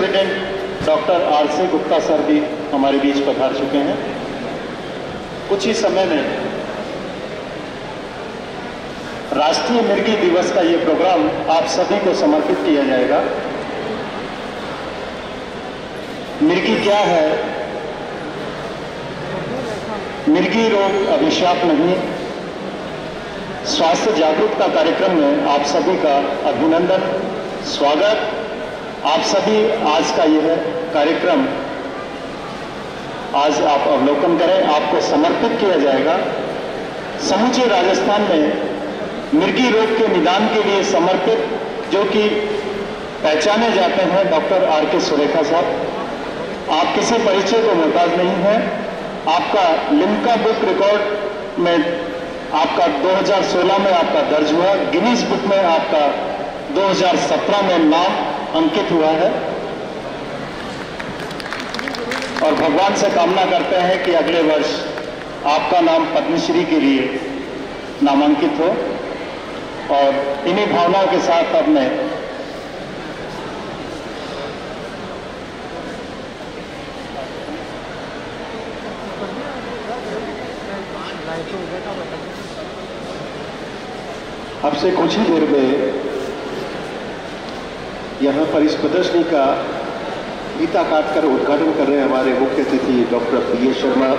President doctor RC. Gupta sir भी हमारे बीच पधार चुके हैं। कुछ ही समय में राष्ट्रीय मिर्गी दिवस का ये प्रोग्राम आप सभी को समर्पित किया जाएगा। मिर्गी क्या है? मिर्गी रोग अभिशाप नहीं। स्वास्थ्य जागरूकता कार्यक्रम में आप सभी का अभिनंदन, स्वागत। आप सभी आज का यह कार्यक्रम आज आप अवलोकन करें, आपको समर्पित किया जाएगा। समूचे राजस्थान में मिर्गी रोग के निदान के लिए समर्पित, जो कि पहचाने जाते हैं डॉक्टर आर.के. सुरेखा साहब। आप किसी परिचय को मोहताज नहीं हैं। आपका लिम्का बुक रिकॉर्ड में आपका 2016 में आपका दर्ज हुआ, गिनीज बुक में आपका 2017 में नाम अंकित हुआ है और भगवान से कामना करते हैं कि अगले वर्ष आपका नाम पद्मश्री के लिए नामांकित हो। और इन्हीं भावनाओं के साथ अब मैं अब से कुछ ही देर में यहाँ पर इस प्रदर्शनी का फीता काटकर उद्घाटन कर रहे हैं हमारे मुख्य अतिथि डॉक्टर पी.एस. शर्मा,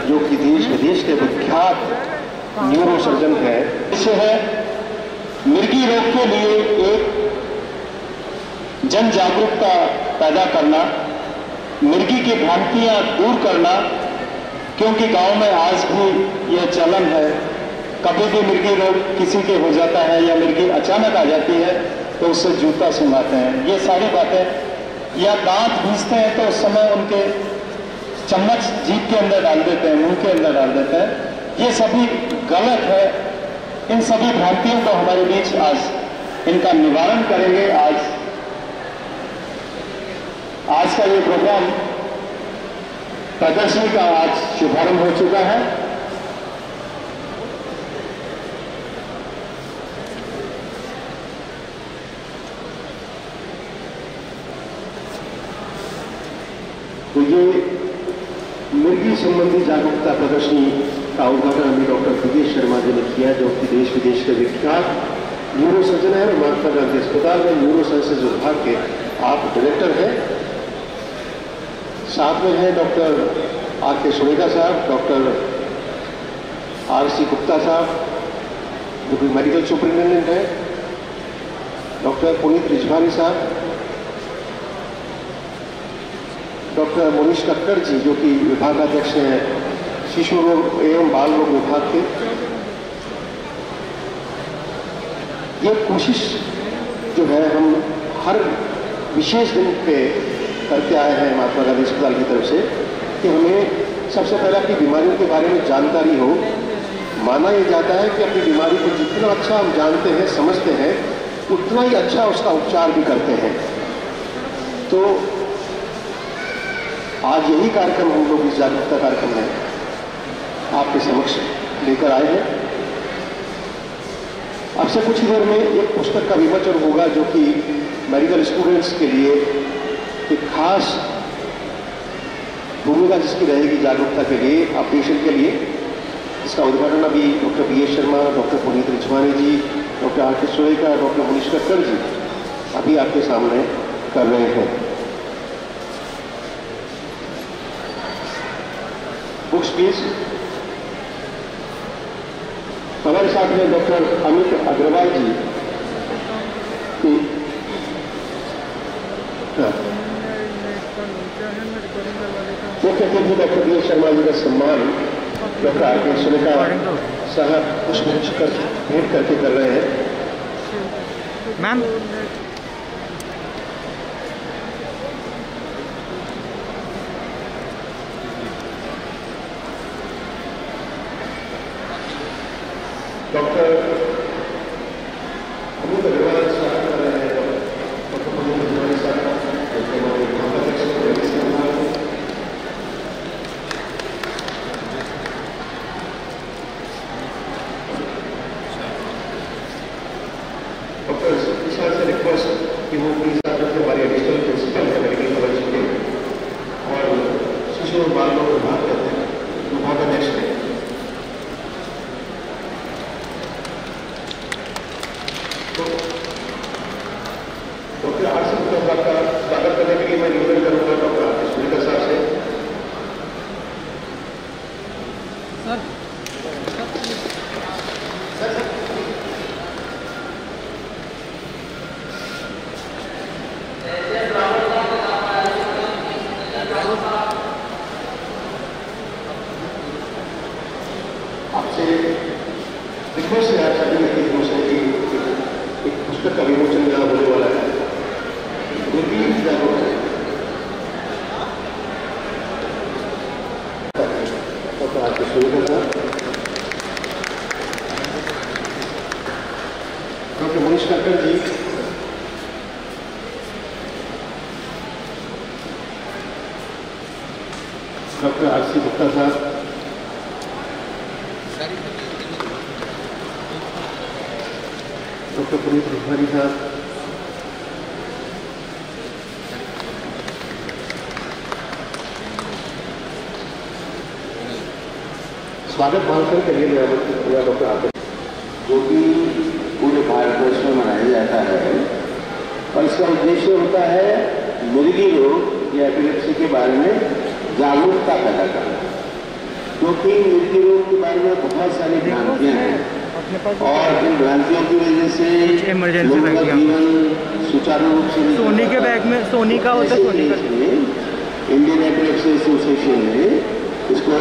जो कि देश विदेश के विख्यात न्यूरो सर्जन है। इसे है मिर्गी रोग के लिए एक जन जागरूकता पैदा करना, मिर्गी की भ्रांतियां दूर करना, क्योंकि गांव में आज भी यह चलन है। कभी भी मिर्गी रोग किसी के हो जाता है या मिर्गी अचानक आ जाती है तो उससे जूता सुंघाते हैं। ये सारी बातें, या दांत भींचते हैं तो उस समय उनके चम्मच जीभ के अंदर डाल देते हैं, मुंह के अंदर डाल देते हैं। ये सभी गलत है। इन सभी भ्रांतियों को हमारे बीच आज इनका निवारण करेंगे। आज का ये प्रोग्राम प्रदर्शनी का आज शुभारंभ हो चुका है। तो ये मिर्गी संबंधी जागरूकता प्रदर्शनी का उद्घाटन अभी डॉक्टर पी.एस. शर्मा जी ने किया, जो कि देश विदेश के विख्यात न्यूरो सर्जन है और महात्मा गांधी अस्पताल में न्यूरो साइंसेज विभाग के आप डायरेक्टर हैं। साथ में है डॉक्टर आर.के. सुरेखा साहब, डॉक्टर आर.सी. गुप्ता साहब, जो कि मेडिकल सुपरिटेंडेंट है, डॉक्टर पुनीत रिजवानी साहब, डॉक्टर मोनीश कक्कड़ जी, जो कि विभागाध्यक्ष हैं शिशु रोग एवं बाल रोग विभाग के। ये कोशिश जो है हम हर विशेष दिन पे करके आए हैं महात्मा गांधी अस्पताल की तरफ से, कि हमें सबसे पहले अपनी बीमारियों के बारे में जानकारी हो। माना यह जाता है कि अपनी बीमारी को जितना अच्छा हम जानते हैं, समझते हैं, उतना ही अच्छा उसका उपचार भी करते हैं। तो आज यही कार्यक्रम हम लोग इस जागरूकता कार्यक्रम में आपके समक्ष लेकर आए हैं। अब से कुछ ही देर में एक पुस्तक का विमोचन होगा, जो कि मेडिकल स्टूडेंट्स के लिए एक खास भूमिका जिसकी रहेगी जागरूकता के लिए, अपडेशन के लिए। इसका उद्घाटन अभी doctor P S. Sharma, doctor Puneet Rizwani ji, doctor R K. Surekha, doctor Monish Kakkar ji अभी आपके सामने कर रहे हैं। Books please. हमारे साथ में डॉक्टर अमित अग्रवाल जी की मुख्य अतिथि डॉक्टर पी.एस. शर्मा जी का सम्मान डॉक्टर आर.के. सुरेखा साहब पुष्प भेंट करके कर रहे हैं। मैम डॉक्टर अमित अग्रवाल स्वागत कर रहे हैं। डॉक्टर पुनीत रिजवानी साहब, डॉक्टर विशाल से डॉक्टर आरसी गुप्ता साहब का स्वागत करने के लिए मैं निवेदन करूंगा डॉक्टर आरसी गुप्ता साहब से। आपसे रिक्वेस्ट है आप सभी व्यक्ति से कि एक पुस्तक का विमोचन यहाँ होने वाला है, repeat the book. Doctor RK Surekha साहब, doctor Manish Kakkar ji, doctor RC Gupta साहब, डॉक्टर पुनीत रिभारी साहब, स्वागत भाषण के लिए मैं आमंत्रित किया डॉक्टर आरके, जो कि पूरे भारतवर्ष में मनाया जाता है और इसका उद्देश्य होता है मिर्गी रोग या एपिलेप्सी के बारे में जागरूकता पैदा करना, क्योंकि मिर्गी रोग के बारे में बहुत सारी भ्रांतियां हैं और इन भ्रांतियों की वजह से लोगों का जीवन सुचारू रूप से सोनी के बैग में सोनी का होता है। सोनी का इंडियन एपिलेप्सी एसोसिएशन ने इसको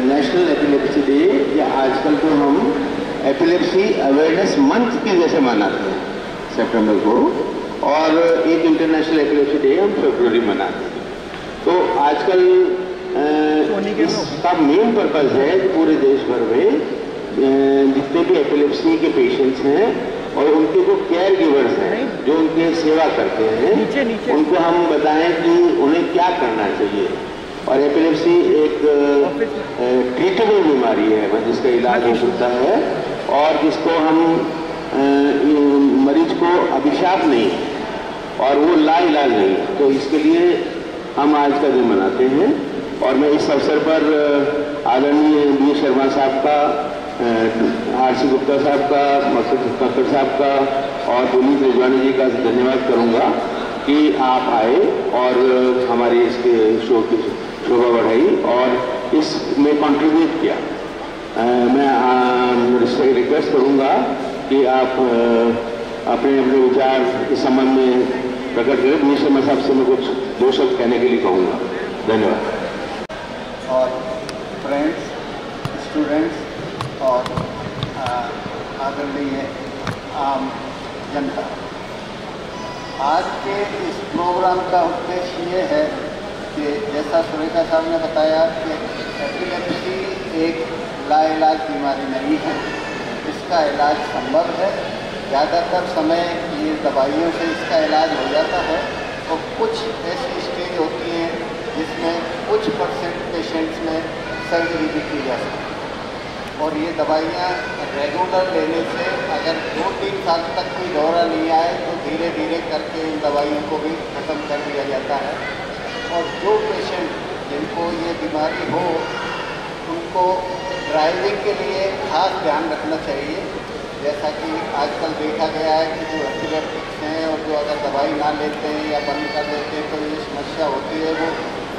नेशनल एपिलेप्सी डे या आजकल को हम एपिलेप्सी अवेयरनेस मंथ के जैसे मनाते हैं सितंबर को, और एक इंटरनेशनल एपिलेप्सी डे हम फरवरी मनाते हैं। तो आजकल इसका मेन पर्पज है कि पूरे देश भर में जितने भी एपिलेप्सी के पेशेंट्स हैं और उनके जो केयर गिवर्स हैं जो उनकी सेवा करते हैं उनको हम बताएं कि उन्हें क्या करना चाहिए। और एपिलेप्सी एक ट्रीटेबल बीमारी है, जिसका इलाज हो सकता है और जिसको हम मरीज को अभिशाप नहीं और वो लाइलाज नहीं, तो इसके लिए हम आज का दिन मनाते हैं। और मैं इस अवसर पर आदरणीय बी शर्मा साहब का, आरसी गुप्ता साहब का, मकसूद कक्कड़ साहब का और पुनीत रिजवानी जी का धन्यवाद करूंगा कि आप आए और हमारे इसके शो की शोभा बढ़ाई और इसमें कंट्रीब्यूट किया। मैं रिक्वेस्ट करूंगा कि आप अपने अपने विचार इस संबंध में प्रकट करें। बी शर्मा साहब से मैं कुछ दो शब्द कहने के लिए कहूँगा। धन्यवाद। और फ्रेंड्स, स्टूडेंट्स और आदरणीय आम जनता, आज के इस प्रोग्राम का उद्देश्य ये है कि जैसा सुरेखा साहब ने बताया कि एपिलेप्सी एक लाइलाज बीमारी नहीं है, इसका इलाज संभव है। ज़्यादातर समय ये दवाइयों से इसका इलाज हो जाता है और कुछ ऐसी स्टेज होती हैं जिसमें कुछ % पेशेंट्स में सर्जरी भी की जा सकती है। और ये दवाइयाँ रेगुलर लेने से अगर 2-3 साल तक कोई दौरा नहीं आए तो धीरे धीरे करके इन दवाइयों को भी ख़त्म कर दिया जाता है। और जो पेशेंट जिनको ये बीमारी हो उनको ड्राइविंग के लिए खास ध्यान रखना चाहिए। जैसा कि आजकल देखा गया है कि जो एपिलेप्टिक्स हैं और जो अगर दवाई ना लेते हैं या बंद कर देते हैं तो ये समस्या होती है, वो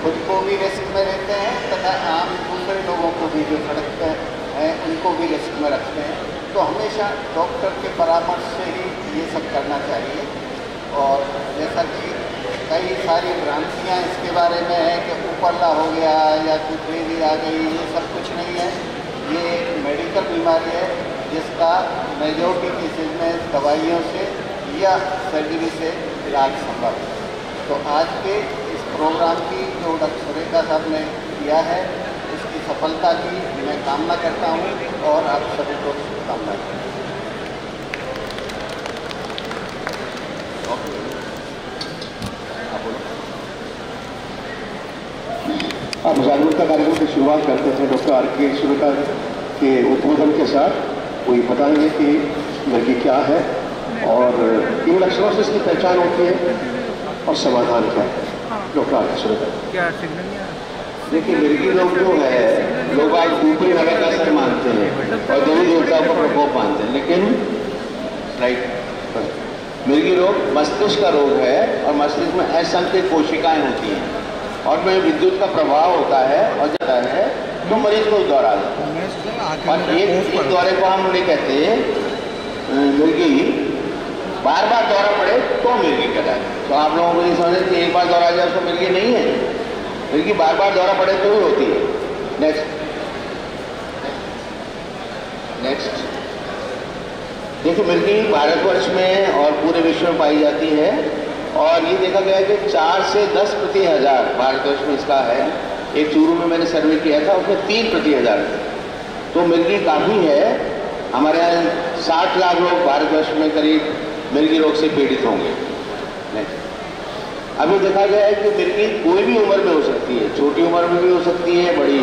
खुद को भी रिस्क में रहते हैं तथा आम दूसरे लोगों को भी जो सड़क पर हैं उनको भी रिस्क में रखते हैं। तो हमेशा डॉक्टर के परामर्श से ही ये सब करना चाहिए। और जैसा कि कई सारी भ्रांतियाँ इसके बारे में है कि ऊपरला हो गया या कुछ देरी आ गई, ये सब कुछ नहीं है। ये एक मेडिकल बीमारी है जिसका मेजॉरिटी केसेज में दवाइयों से या सर्जरी से इलाज संभव है। तो आज के इस प्रोग्राम की जो डॉक्टर सुरेखा साहब ने किया है उसकी सफलता की मैं कामना करता हूँ और आप सभी को शुभकामनाएं। आप जागरूकता कार्यक्रम की शुरुआत करते थे डॉक्टर आरके सुरेखा के उद्बोधन के साथ। वो ये बताएंगे कि मिर्गी क्या है और इन लक्षणों से इसकी पहचान होती है और समाधान क्या है। Doctor RK Surekha. क्या सिग्नल नहीं आ रहा? देखिए, मिर्गी रोग जो है लोग आज ऊपरी हवा का असर मानते हैं और देवी देवताओं का प्रकोप मानते हैं, लेकिन राइट मिर्गी रोग मस्तिष्क का रोग है और मस्तिष्क में असंख्य कोशिकाएं होती हैं और में विद्युत का प्रभाव होता है और जाता है तो मरीज को दौरा आ जाता है। और एक दौरे को हम नहीं कहते मिर्गी, बार बार दौरा पड़े तो मिर्गी कहलाए। तो आप लोगों को नहीं समझे कि एक बार दौरा आ जाए उसको मिर्गी नहीं है, मिर्गी बार बार दौरा पड़े तो ही होती है। नेक्स्ट देखिए, मिर्गी भारतवर्ष में और पूरे विश्व में पाई जाती है और ये देखा गया है कि 4 से 10 प्रति हजार भारतवर्ष में इसका है। एक चूरू में मैंने सर्वे किया था, उसमें 3 प्रति हजार थे। तो मिर्गी काफ़ी है। हमारे यहाँ 60 लाख लोग भारतवर्ष में करीब मिर्गी रोग से पीड़ित होंगे। अभी देखा गया है कि मिर्गी कोई भी उम्र में हो सकती है, छोटी उम्र में भी हो सकती है, बड़ी।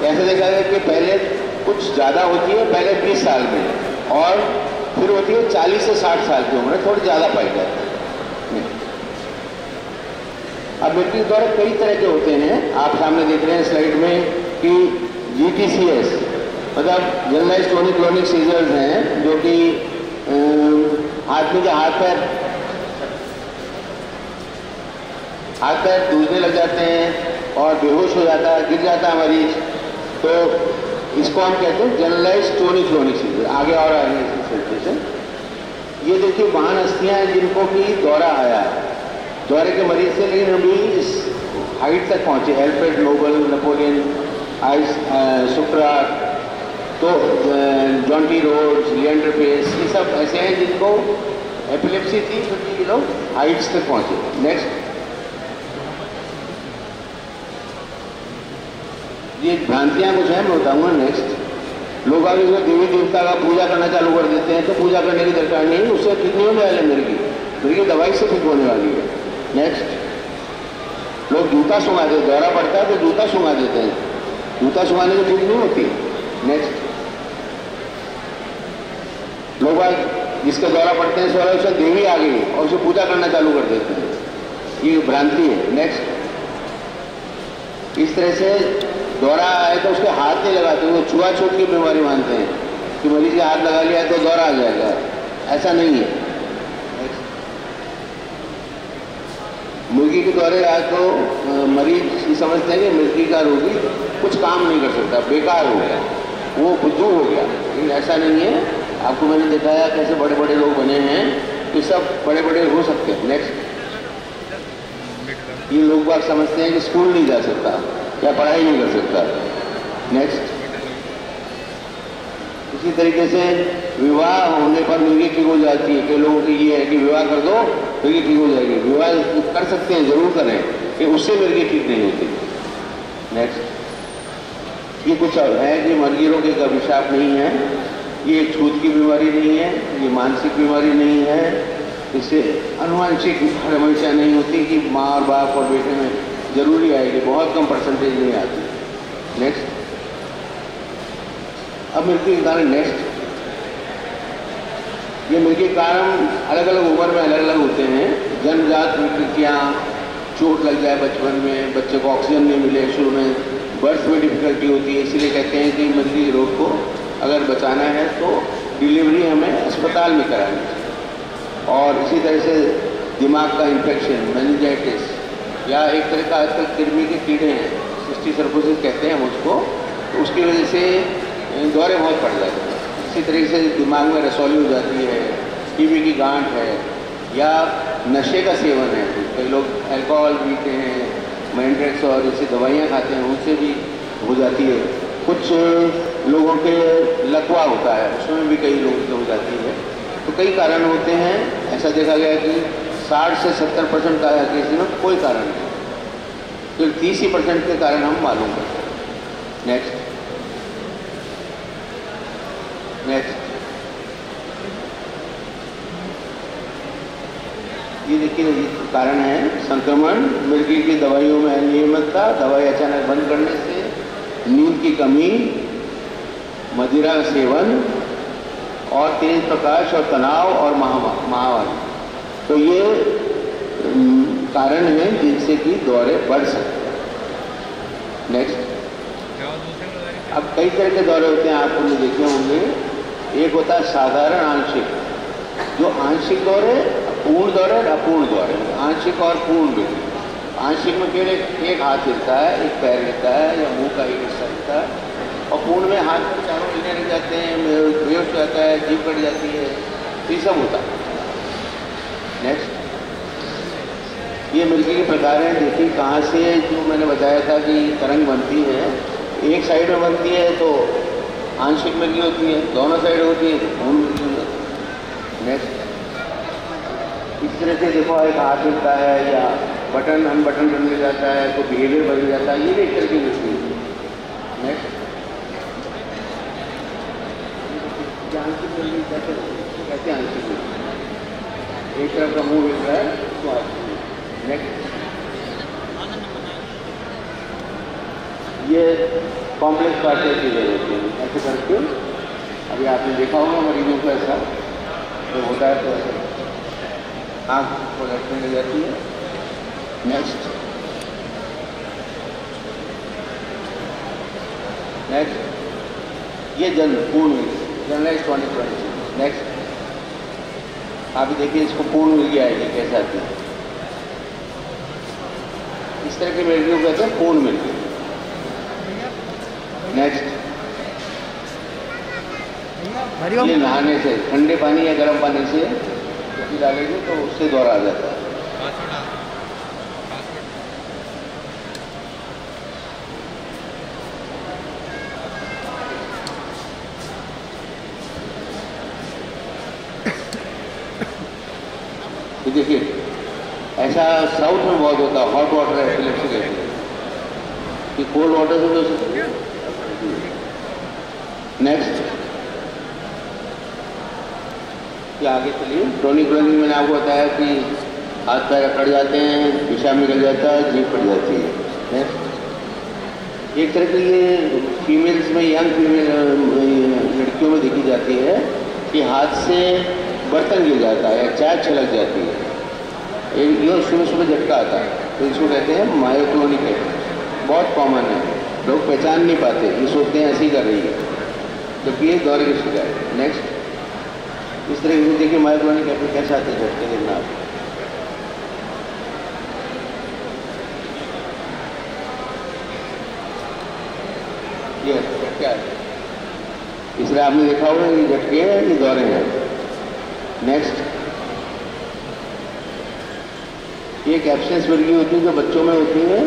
ऐसे देखा गया कि पहले कुछ ज़्यादा होती है, पहले 20 साल में, और फिर होती है 40 से 60 साल की उम्र, थोड़ी ज़्यादा पाई जाती है। अब मिर्गी के दौरे कई तरह के होते हैं। आप सामने देख रहे हैं स्लाइड में कि GTCS मतलब जनरलाइज्ड टोनिक क्लोनिक सीजर्स हैं, जो कि आदमी के हाथ पैर दूसरे लग जाते हैं और बेहोश हो जाता है, गिर जाता है मरीज। तो इसको हम कहते हैं जनरलाइज्ड टोनिक क्लोनिक सीजर। आगे और आगे सेंसेशन। ये देखिए वाहन अस्थियां हैं जिनको कि दौरा आया है, दौरे के मरीज से, लेकिन अभी इस हाइट तक पहुंचे। एल्फ्रेड नोबल, नेपोलियन, सुक्रात, तो John T Rhodes, Leander Paes, ये सब ऐसे हैं जिनको एपिलेप्सी थी, क्योंकि ये लोग हाइट्स तक पहुंचे। नेक्स्ट, ये भ्रांतियां कुछ है, मैं बताऊंगा। नेक्स्ट, लोग आगे देवी देवता का पूजा करना चालू कर देते हैं, तो पूजा करने की दरकार नहीं, उससे ठीक नहीं होने वाले मिर्गी दवाई से ठीक होने वाली है। नेक्स्ट, लोग जूता सुंघा देते, दौरा पड़ता है तो जूता सुंघा देते हैं, जूता सुंघाने से ठीक नहीं होती। नेक्स्ट, लोग जिसके दौरा पड़ते हैं सवाल उसे देवी आ गई और उसे पूजा करना चालू कर देते हैं, ये भ्रांति है। नेक्स्ट, इस तरह से दौरा आए तो उसके हाथ नहीं लगाते, वो छुआछूत की बीमारी मानते हैं कि मरीज के हाथ लगा लिया तो दौरा आ जाएगा, ऐसा नहीं है। मुर्गी के दौरे आए तो मरीज ये समझते हैं कि मुर्गी का रोगी कुछ काम नहीं कर सकता, बेकार हो गया, वो बुद्धू हो गया, लेकिन ऐसा नहीं है। आपको मैंने दिखाया कैसे बड़े बड़े लोग बने हैं, ये सब बड़े बड़े हो सकते हैं। नेक्स्ट, ये लोग बात समझते हैं कि स्कूल नहीं जा सकता या पढ़ाई नहीं कर सकता। नेक्स्ट, इसी तरीके से विवाह होने पर मुर्गी ठीक हो जाती है। कई लोगों की ये है कि विवाह कर दो मुर्गी ठीक हो जाएगी। विवाह कर सकते हैं, जरूर करें, कि उससे मुर्गी ठीक नहीं होती। नेक्स्ट, ये कुछ है कि मुर्गी रोग एक अभिशाप नहीं है, ये एक छूत की बीमारी नहीं है, ये मानसिक बीमारी नहीं है, इससे अनुवांशिक हमेशा नहीं होती कि माँ और बाप और बेटे में जरूरी आएगी, बहुत कम परसेंटेज नहीं आती। नेक्स्ट, अब मृत्यु के कारण। नेक्स्ट, ये मृत्यु के कारण अलग अलग उम्र में अलग अलग होते हैं। जन्मजात विकृतियाँ, चोट लग जाए बचपन में, बच्चे को ऑक्सीजन नहीं मिले शुरू में, बर्थ में डिफिकल्टी होती है, इसीलिए कहते हैं कि मृत्यु रोग को अगर बचाना है तो डिलीवरी हमें अस्पताल में करानी चाहिए। और इसी तरह से दिमाग का इन्फेक्शन, मेनिंजाइटिस, या एक तरह का आजकल कृमि के कीड़े हैं, सिस्टिक सर्कोसिस कहते हैं उसको, तो उसकी वजह से दौरे बहुत पड़ जाते हैं। इसी तरीके से दिमाग में रसौली हो जाती है, टीबी की गांठ है, या नशे का सेवन है। कई लोग अल्कोहल पीते हैं, मैंड्रेक्स और जैसी दवाइयाँ खाते हैं, उनसे भी हो जाती है। कुछ लोगों के लकवा होता है, उसमें भी कई लोगों से हो जाती है। तो कई कारण होते हैं। ऐसा देखा गया कि 60 से 70% का केस में कोई कारण नहीं, तो 30% के कारण हम मालूम करते हैं। नेक्स्ट, ये देखिए, ये कारण है संक्रमण, मृगी की दवाइयों में अनियमितता, दवाई अचानक बंद करने से, नींद की कमी, मदिरा का सेवन, और तेज प्रकाश और तनाव और महामारी। तो ये कारण हैं जिनसे कि दौरे बढ़ सकते हैं। नेक्स्ट, अब कई तरह के दौरे होते हैं, आपने देखे होंगे। एक होता है साधारण आंशिक, जो आंशिक दौरे पूर्ण दौरा और अपूर्ण दौरा, आंशिक और पूर्ण मृत्यु। आंशिक में केवल एक हाथ हिलता है, एक पैर हिलता है या मुंह का एक हिस्सा हिलता है, और पूर्ण में हाथ में चारों हिलने लग जाते हैं, बेहोश हो जाता है, जीभ कट जाती है, ये सब होता है। नेक्स्ट, ये मृत्यु के प्रकार हैं। देखिए कहाँ से, जो मैंने बताया था कि तरंग बनती है, एक साइड में बनती है तो आंशिक मृत्यु होती है, दोनों साइड होती है तो पूर्ण मृत्यु होती है। नेक्स्ट, इस तरह से देखो एक हाथ हिलता है या बटन अनबटन करने जाता है, तो बिहेवियर बदल जाता है, ये भी एक तरह की मृत्यु है। नेक्स्ट, आंशिक मृत्यु कहते हैं, आंशिक मृत्यु एक तरफ का मुंह हिल रहा है तो आंशिक। नेक्स्ट, ये कॉम्प्लेक्स पार्टियाँ चीज़ें होती हैं, ऐसे करके अभी आपने देखा होगा मरीजों को ऐसा तो होता है, तो ऐसे आँख को लटकने लग जाती है। नेक्स्ट, नेक्स्ट, ये पूर्ण जनरलाइज कॉन्टिक। नेक्स्ट, आप देखिए इसको पूर्ण मिल गया है, कैसे आती है, इस तरह के मृत्यु कहते हैं पूर्ण मृत्यु। नेक्स्ट, ये नहाने से, ठंडे पानी या गर्म पानी से डालेंगे तो उससे दौरा आ जाता है। तो देखिए ऐसा साउथ में बहुत होता है, हॉट वाटर एपिलेप्सी कहते हैं कि कोल्ड वाटर से हो सकती है। नेक्स्ट, कि आगे चलिए, क्रोनिक ब्लीडिंग मैंने आपको बताया कि हाथ पैर अकड़ जाते हैं, पेशाब निकल जाता है, जीभ फट जाती है। नेक्स्ट, एक तरह की ये फीमेल्स में, यंग फीमेल लड़कियों में देखी जाती है कि हाथ से बर्तन गिर जाता है या चाय छलक जाती है, ये सुबह सुबह झटका आता है, तो इसको कहते हैं मायोक्लोनिक एपिलेप्सी। बहुत कॉमन है, लोग पहचान नहीं पाते, ये सोचते हैं ऐसी कर रही है, जबकि ये दौरे की शिकायत है। नेक्स्ट, इस तरह से देखिए मायोक्लोनिक एपिलेप्सी कैसे आते हैं, झटके देखना आप। ये क्या है, इसलिए आपने देखा होगा ये झटके हैं, ये दौरे हैं। नेक्स्ट, एक एब्सेंस मृत्यु होती है जो बच्चों में होती है,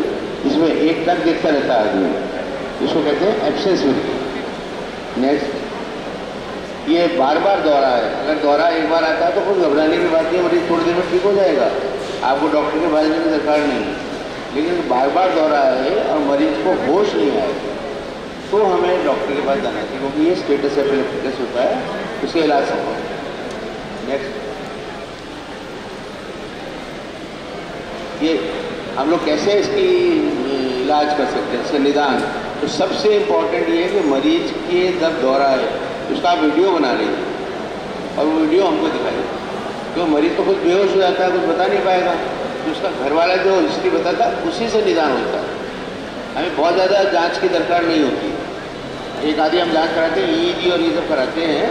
इसमें एक टक देखता रहता है आदमी, इसको कहते हैं एब्सेंस मृत्यु। नेक्स्ट, ये बार बार दौरा है, अगर दौरा एक बार आता है तो कुछ घबराने की बात नहीं, मरीज थोड़ी देर में ठीक हो जाएगा, आपको डॉक्टर के पास जाने की दरकार नहीं। लेकिन बार बार दौरा है और मरीज को होश नहीं आए तो हमें डॉक्टर के पास जाना चाहिए, क्योंकि ये स्टेटस एपिलेप्टिकस होता है, उसका इलाज संभव है। नेक्स्ट, ये हम लोग कैसे इसकी इलाज कर सकते हैं, इसका निदान, तो सबसे इम्पॉर्टेंट ये है कि मरीज के जब दौरा है उसका आप वीडियो बना लीजिए और वो वीडियो हमको दिखाइए, तो मरीज को कुछ बेहोश हो जाता है, कुछ बता नहीं पाएगा, तो उसका घर वाला जो हिस्ट्री बताता उसी से निदान होता है। हमें बहुत ज़्यादा जांच की दरकार नहीं होती, एक आधी हम जांच कराते हैं, EEG और ये सब कराते हैं,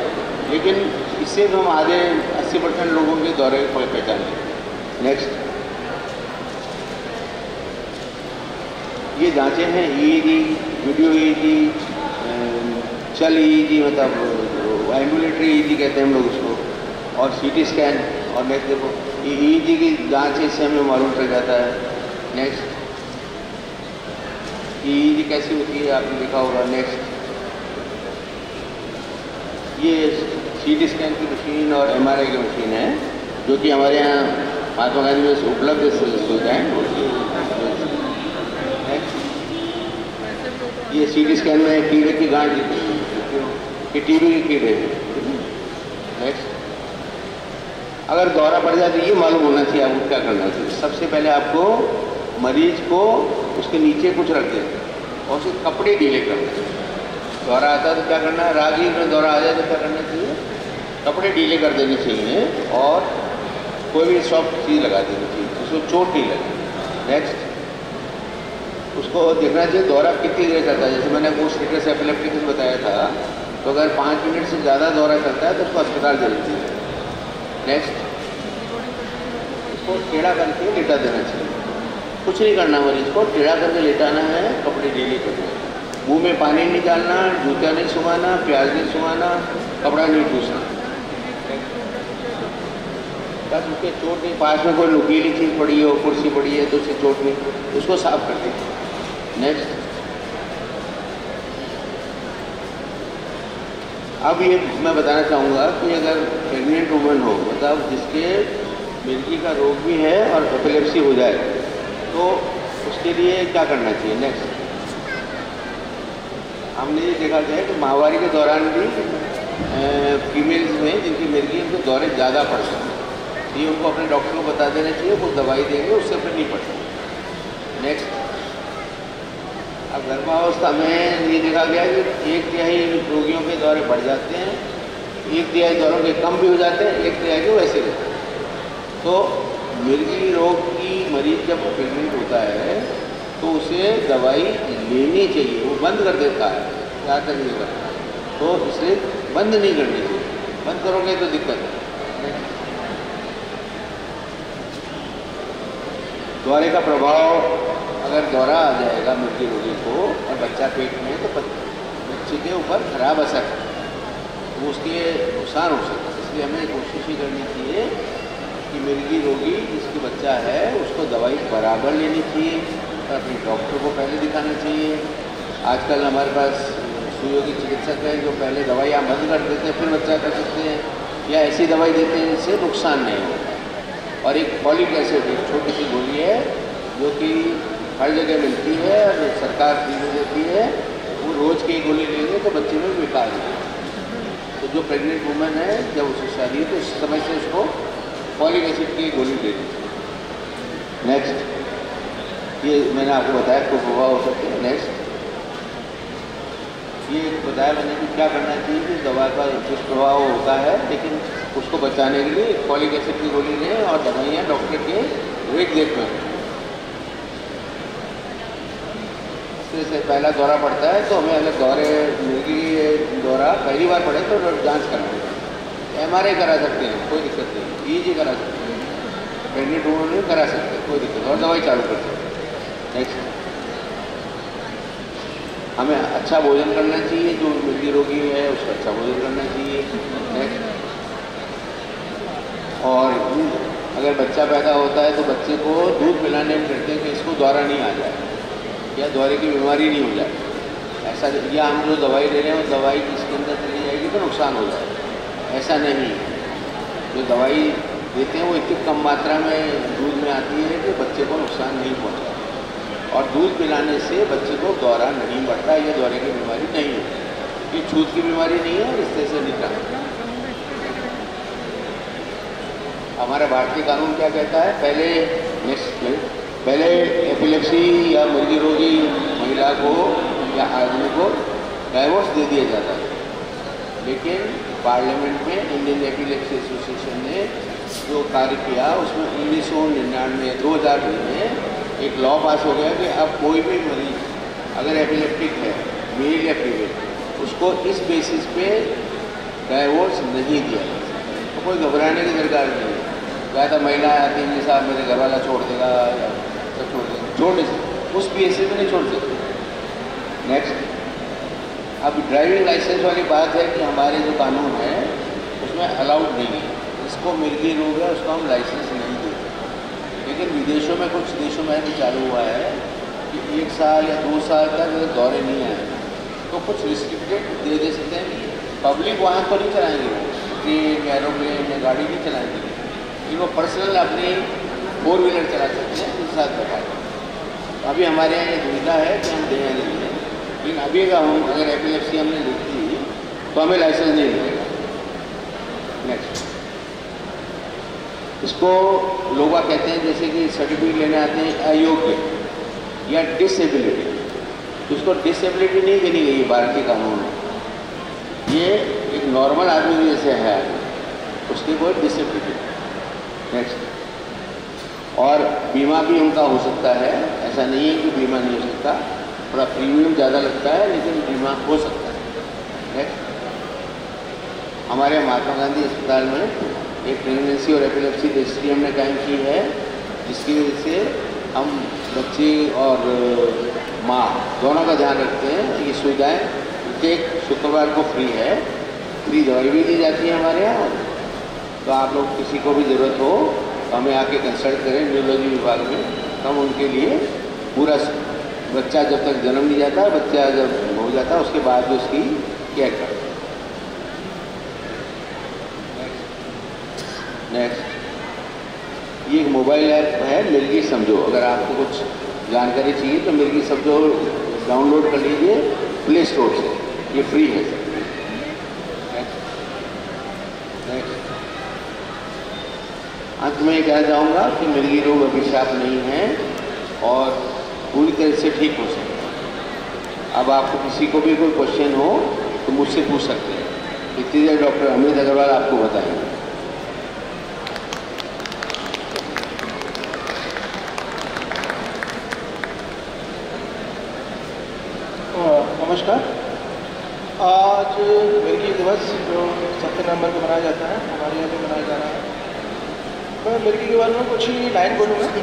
लेकिन इससे हम आधे 80% लोगों के दौरे को पहचान लें। नेक्स्ट, ये जांचें हैं EEG, वीडियो EEG, चल EEG, मतलब एम्बुलेटरी EEG कहते हैं हम लोग उसको, और CT स्कैन। और नेक्स्ट देखो ये EEG की जांच इससे हमें मालूम चल जाता है। नेक्स्ट, EEG कैसी होती है आपने देखा होगा। नेक्स्ट, ये CT स्कैन की मशीन और MRI की मशीन है, जो कि हमारे यहाँ महात्मा गांधी में उपलब्ध सुविधाएँ होती है। ये CT स्कैन में कीड़े की गांठ दिखती है, ये TB के कीड़े हैं। नेक्स्ट, अगर दौरा पड़ जाए तो ये मालूम होना चाहिए आपको क्या करना चाहिए। सबसे पहले आपको मरीज को उसके नीचे कुछ रख देना और उसके कपड़े ढीले करना। दौरा आता है तो क्या करना है, राहगीर में दौरा आ जाए तो क्या करना चाहिए, कपड़े ढीले कर देने चाहिए और कोई भी सॉफ्ट चीज़ लगा देनी चाहिए जिसको चोट नहीं लगे। नेक्स्ट, उसको देखना चाहिए दौरा कितनी देर चलता है। जैसे मैंने वो स्टेटस एपिलेप्टिकस बताया था, तो अगर 5 मिनट से ज़्यादा दौरा चलता है तो उसको अस्पताल जाना चाहिए। नेक्स्ट, इसको टेढ़ा करके लेटा देना चाहिए। कुछ नहीं करना, मरीज को टेढ़ा करके लेटाना है, कपड़े ढीले करने, मुंह में पानी नहीं डालना, जूता नहीं सुखाना, प्याज नहीं सुखाना, कपड़ा नहीं ठूसना। बस उसके चोट नहीं, पास में कोई नुकीली चीज़ पड़ी हो, कुर्सी पड़ी है तो उससे चोट नहीं, उसको साफ कर दें। नेक्स्ट, अब ये मैं बताना चाहूँगा कि अगर प्रेग्नेंट वुमन हो, मतलब जिसके मिर्गी का रोग भी है और एपिलेप्सी हो जाए, तो उसके लिए क्या करना चाहिए। नेक्स्ट, हमने ये देखा गया है कि माहवारी के दौरान भी फीमेल्स में जिनकी मिर्गी उनको दौरे ज़्यादा पड़ सकते हैं, ये उनको अपने डॉक्टर को बता देना चाहिए, वो दवाई देंगे, उससे फिर नहीं पड़ सकती। नेक्स्ट, अब गर्भावस्था में ये देखा गया कि 1/3 रोगियों के दौरे बढ़ जाते हैं, 1/3 दौरों के कम भी हो जाते हैं, 1/3 के वैसे रहते हैं। तो मिर्गी रोग की मरीज जब प्रेग्नेंट होता है तो उसे दवाई लेनी चाहिए, वो बंद कर देता है, ज़्यादा तक नहीं करता, तो इसलिए बंद नहीं करनी चाहिए, बंद करोगे तो दिक्कत है। दौरे का प्रभाव, अगर दौरा आ जाएगा मिर्गी रोगी को और बच्चा पेट में, तो बच्चे के ऊपर खराब असर है, वो उसके नुकसान हो सकता है। इसलिए हमें कोशिश ही करनी चाहिए कि मिर्गी रोगी जिसकी बच्चा है उसको दवाई बराबर लेनी चाहिए और अपने डॉक्टर को पहले दिखाना चाहिए। आजकल हमारे पास सुइयों के चिकित्सक हैं जो पहले दवाइयाँ बंद कर देते हैं, फिर बच्चा कर सकते हैं, या ऐसी दवाई देते हैं जिससे नुकसान नहीं होता। और एक फॉलिक एसिड, एक छोटी सी गोली है जो कि हर जगह मिलती है और सरकार फ्री में देती है, वो रोज़ की गोली लेंगे तो बच्चे में विकार होगा। तो जो प्रेग्नेंट वुमन है जब उसकी शादी है तो इस समय से उसको फॉलिक एसिड की गोली देनी चाहिए। नेक्स्ट, ये मैंने आपको बताया कुछ प्रभाव हो सकते हैं। नेक्स्ट, ये बताया मैंने कि क्या करना चाहिए कि दवा का दुष्प्रभाव होता है, लेकिन उसको बचाने के लिए फॉलिक एसिड की गोली लें और दवाइयाँ डॉक्टर के रेख देख में। से पहला दौरा पड़ता है तो हमें अगर मिर्गी दौरा पहली बार पड़े तो जांच करना है। MRI करा सकते हैं, कोई दिक्कत नहीं, EEG करा सकते हैं, प्रेग्नेंट वुमन में करा सकते हैं, कोई दिक्कत, और दवाई चालू कर सकते हैं। नेक्स्ट, हमें अच्छा भोजन करना चाहिए, जो मिर्गी रोगी है उसको अच्छा भोजन करना चाहिए। नेक्स्ट, और अगर बच्चा पैदा होता है तो बच्चे को दूध पिलाने में डरते हैं कि इसको दौरा नहीं आ जाए या दौरे की बीमारी नहीं हो जाए, ऐसा, या हम जो दवाई दे रहे हैं वो दवाई इसके अंदर चली जाएगी तो नुकसान हो जाएगा, ऐसा नहीं। जो दवाई देते हैं वो इतनी कम मात्रा में दूध में आती है कि बच्चे को नुकसान नहीं पहुंचता, और दूध पिलाने से बच्चे को दौरा नहीं बढ़ता या दौरे की बीमारी नहीं होती। ये छूत की बीमारी नहीं है, इस तरह से निकलता। हमारा भारतीय कानून क्या कहता है, पहले एपिलेप्सी या मिर्गी रोगी महिला को या आदमी को डाइवोर्स दे दिया जाता है, लेकिन पार्लियामेंट में इंडियन एपिलेप्सी एसोसिएशन ने जो कार्य किया उसमें 1999 2000 में एक लॉ पास हो गया कि अब कोई भी मरीज अगर एपिलेप्टिक है, मेल या फीमेल, उसको इस बेसिस पे डाइवोर्स नहीं दिया, तो कोई घबराने की दरकार नहीं है। ज़्यादा महिला आती है, साहब मेरे घर वाला छोड़ देगा या सब छोड़ देगा, छोड़ नहीं सकते, उस बेसिस में नहीं छोड़ सकते। नेक्स्ट, अब ड्राइविंग लाइसेंस वाली बात है कि हमारे जो कानून है उसमें अलाउड नहीं है, इसको मिर्गी रोग है उसको हम लाइसेंस नहीं देते, लेकिन विदेशों में कुछ देशों में भी चालू हुआ है कि 1 साल या 2 साल तक अगर दौरे नहीं आए तो कुछ रिस्ट्रिक्टेड दे सकते हैं कि पब्लिक वाहन तो नहीं चलाएंगे, ट्रेन, एरोप्लेन या गाड़ी नहीं चलाएंगे, लेकिन वो पर्सनल अपनी 4 व्हीलर चला सकते हैं उस साथ बैठा। अभी हमारे यहाँ ये दुविधा है कि हम दे या नहीं दें, लेकिन अभी अगर एपिलेप्सी हमने ली थी तो हमें लाइसेंस नहीं मिलेगा। नेक्स्ट, इसको लोग कहते हैं जैसे कि सर्टिफिकेट लेने आते हैं अयोग्य या डिसेबिलिटी, तो इसको डिसेबिलिटी नहीं देनी गई है भारतीय कानून में। ये एक नॉर्मल आदमी जैसे है उसकी कोई डिसेबिलिटी। नेक्स्ट, और बीमा भी उनका हो सकता है, ऐसा नहीं है कि बीमा नहीं हो सकता, थोड़ा प्रीमियम ज़्यादा लगता है लेकिन बीमा हो सकता है। नेक्स्ट, हमारे महात्मा गांधी अस्पताल में एक प्रेगनेंसी और एपिलेप्सी रजिस्ट्री हमने कायम की है, जिसकी वजह से हम बच्चे और माँ दोनों का ध्यान रखते हैं। ये सुविधाएँ प्रत्येक शुक्रवार को फ्री है, फ्री दवाई भी दी जाती है हमारे यहाँ। तो आप लोग किसी को भी ज़रूरत हो तो हमें आके कंसल्ट करें न्यूरोलॉजी विभाग में, हम उनके लिए पूरा बच्चा जब तक जन्म नहीं जाता, बच्चा जब हो जाता है उसके बाद भी उसकी केयर करते हैं। नेक्स्ट, ये एक मोबाइल ऐप है मिर्गी समझो। अगर आपको कुछ जानकारी चाहिए तो मिर्गी समझो डाउनलोड कर लीजिए प्ले स्टोर से, ये फ्री है। नेक्स्ट, अंत में कहना चाहूँगा कि मिर्गी रोग अभिशाप नहीं है और पूरी तरह से ठीक हो सकते हैं। अब आपको किसी को भी कोई क्वेश्चन हो तो मुझसे पूछ सकते हैं। इतनी देर डॉक्टर अमित अग्रवाल आपको बताएंगे। नमस्कार। आज मिर्गी दिवस जो 7 नवंबर को मनाया जाता है, हमारे यहाँ भी मनाया जा रहा है। मैं मिर्गी के बारे में कुछ ही लाइन बोलूँगा कि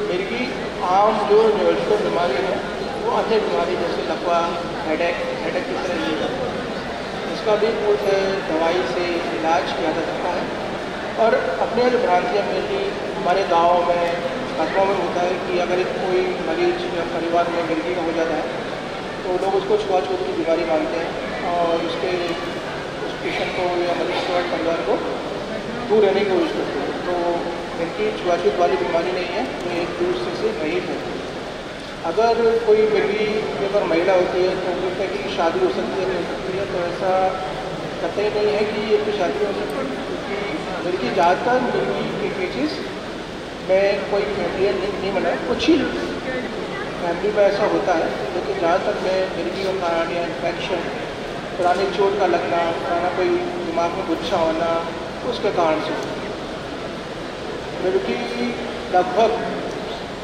मिर्गी आम जो न्यूरोलॉजिकल बीमारी है वो अन्य बीमारी जैसे लकवा, हेडेक की तरह ही है। इसका भी कुछ दवाई से इलाज किया जा सकता है। और अपने जो भ्रांतियाँ मिर्गी हमारे गाँव में कस्बों में होता है कि अगर कोई मरीज या परिवार में मिर्गी का हो जाता है तो लोग उसको छुआछूत की बीमारी मानते हैं और उस पेशेंट को या मरीज को परिवार को दूर रहने की कोशिश करते हैं। तो मिर्गी छुआछूत वाली बीमारी नहीं है, ये एक दूसरे से रहित है। अगर कोई मिर्गी अगर महिला होती है तो उसका की शादी हो सकती है, नहीं हो सकती है, तो ऐसा कतई नहीं है कि ये शादी हो सकती है। क्योंकि मिर्गी ज़्यादातर मिर्गी के केसेस में कोई फैमिली नहीं बना है, कुछ ही फैमिली में ऐसा होता है, लेकिन ज़्यादातर में मिर्गी का कारण या इन्फेक्शन, पुरानी चोट का लगना, पुराना कोई दिमाग में गुच्छा होना, उसके कारण से मिर्गी लगभग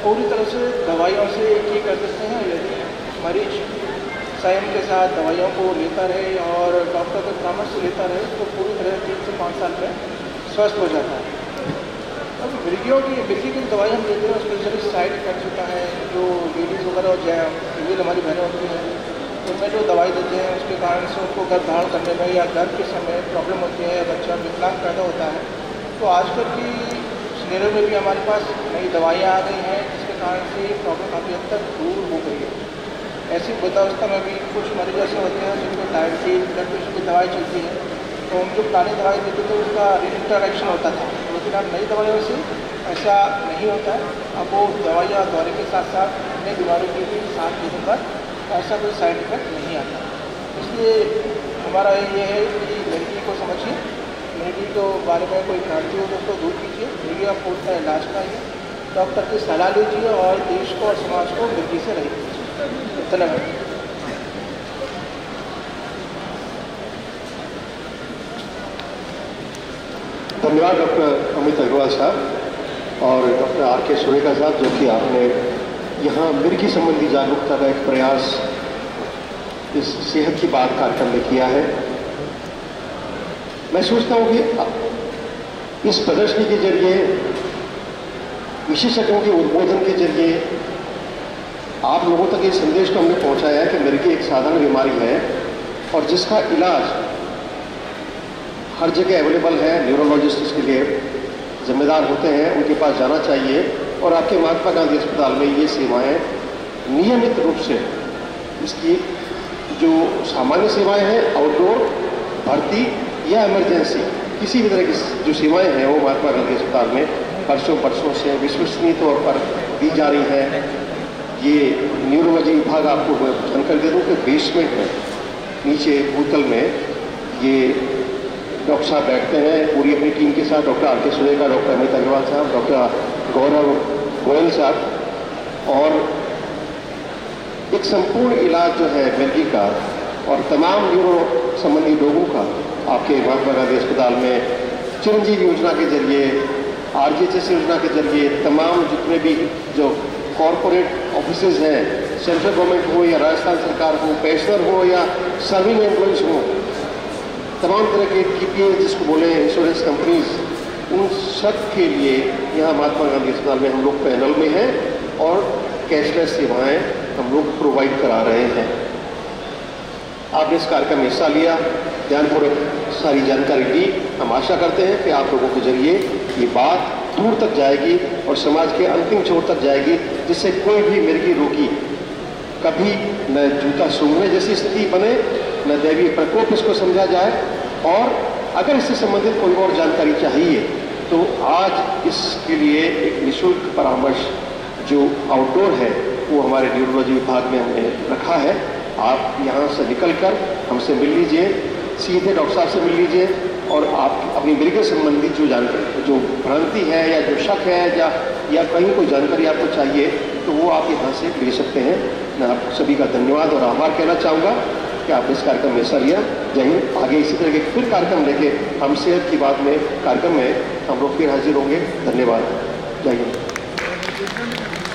पूरी तरह से दवाइयों से ठीक कर सकते हैं। यदि मरीज संयम के साथ दवाइयों को लेता रहे और डॉक्टर के परामर्श से लेता रहे तो पूरी तरह 3 से 5 साल में स्वस्थ हो जाता है। अब मिर्गी की दवाई हम लेते हैं उसमें जरूर साइड इफेक्ट होता है। जो लेडीज़ वगैरह और फीमेल हमारी बहनें होती हैं उनमें जो दवाई देते हैं उसके कारण से उनको गर्भधारण करने में या गर्भ के समय प्रॉब्लम होती है या बच्चा विकलांग पैदा होता है। तो आजकल की सिनेरियो में भी हमारे पास नई दवाइयाँ आ गई हैं जिसके कारण से प्रॉब्लम काफ़ी हद तक दूर हो गई है। ऐसी वृद्धावस्था में भी कुछ मरीज ऐसे होते हैं जिनको डायबिटीज ब्लड प्रेशर की दवाई चलती है, तो हम जो पुरानी दवाई देते थे उसका इंटरेक्शन होता था, लेकिन अब नई दवाइयों से ऐसा नहीं होता है। अब वो दवाइयाँ दौरे के साथ साथ नई बीमारियों के भी साथ देने पर ऐसा कोई साइड इफेक्ट नहीं आता। इसलिए हमारा ये है कि मिर्गी को समझिए, मिर्गी के बारे में कोई भ्रांति हो तो उसको दूर कीजिए, मिर्गी का फूड का इलाज कराइए, डॉक्टर की सलाह लीजिए और देश को और समाज को मिर्गी से रहित कीजिए। धन्यवाद। धन्यवाद डॉक्टर अमित अग्रवाल साहब और डॉक्टर आर.के. सुरेखा साहब, जो कि आपने यहाँ मिर्गी संबंधी जागरूकता का एक प्रयास इस सेहत की बात कार्यक्रम में किया है। मैं सोचता हूँ कि इस प्रदर्शनी के जरिए, विशेषज्ञों के उद्बोधन के जरिए आप लोगों तक ये संदेश तो हमने पहुँचाया है कि मिर्गी एक साधारण बीमारी है और जिसका इलाज हर जगह अवेलेबल है। न्यूरोलॉजिस्ट इसके लिए जिम्मेदार होते हैं, उनके पास जाना चाहिए और आपके महात्मा गांधी अस्पताल में ये सेवाएं नियमित रूप से, इसकी जो सामान्य सेवाएं हैं, आउटडोर भर्ती या इमरजेंसी, किसी भी तरह की जो सेवाएं हैं वो महात्मा गांधी अस्पताल में वर्षों से विश्वसनीय तौर पर दी जा रही हैं। ये न्यूरोलॉजी विभाग, आपको जानकारी दे दूँ कि बेसमेंट में नीचे भूतल में ये डॉक्टर साहब बैठते हैं पूरी अपनी टीम के साथ, doctor R K. Surekha, doctor Amit Agarwal साहब, डॉक्टर गौरव गोयल साहब, और एक संपूर्ण इलाज जो है मिर्गी का और तमाम न्यूरो संबंधी लोगों का आपके महात्मा गांधी अस्पताल में चिरंजीवी योजना के जरिए, RGHS योजना के जरिए, तमाम जितने भी जो कॉरपोरेट ऑफिसेज हैं, सेंट्रल गवर्नमेंट हो या राजस्थान सरकार हो, पेंशनर हो या सर्विंग एम्प्लॉइज हो, तमाम तरह के TPA जिसको बोले इंश्योरेंस कंपनीज, उन सब के लिए यहाँ महात्मा गांधी अस्पताल में हम लोग पैनल में हैं और कैशलेस सेवाएं हम लोग प्रोवाइड करा रहे हैं। आपने इस कार्यक्रम में हिस्सा लिया, ध्यानपूर्वक सारी जानकारी दी। हम आशा करते हैं कि आप लोगों के जरिए ये बात दूर तक जाएगी और समाज के अंतिम छोर तक जाएगी, जिससे कोई भी मिर्गी रोगी कभी न जूता सूंघने जैसी स्थिति बने, न दैवीय प्रकोप इसको समझा जाए। और अगर इससे संबंधित कोई और जानकारी चाहिए तो आज इसके लिए एक निःशुल्क परामर्श जो आउटडोर है वो हमारे न्यूरोलॉजी विभाग में हमने रखा है। आप यहाँ से निकलकर हमसे मिल लीजिए, सीधे डॉक्टर साहब से मिल लीजिए और आप अपनी मिर्गी संबंधी जो जानकारी, जो भ्रांति है या जो शक है या कहीं कोई जानकारी आपको चाहिए तो वो आप यहाँ से ले सकते हैं। मैं आप सभी का धन्यवाद और आभार कहना चाहूँगा कि आपने इस कार्यक्रम में हिस्सा लिया। जय हिंद। आगे इसी तरह के फिर कार्यक्रम लेके हम सेहत की बात में कार्यक्रम में हम लोग फिर हाजिर होंगे। धन्यवाद। जय हिंद।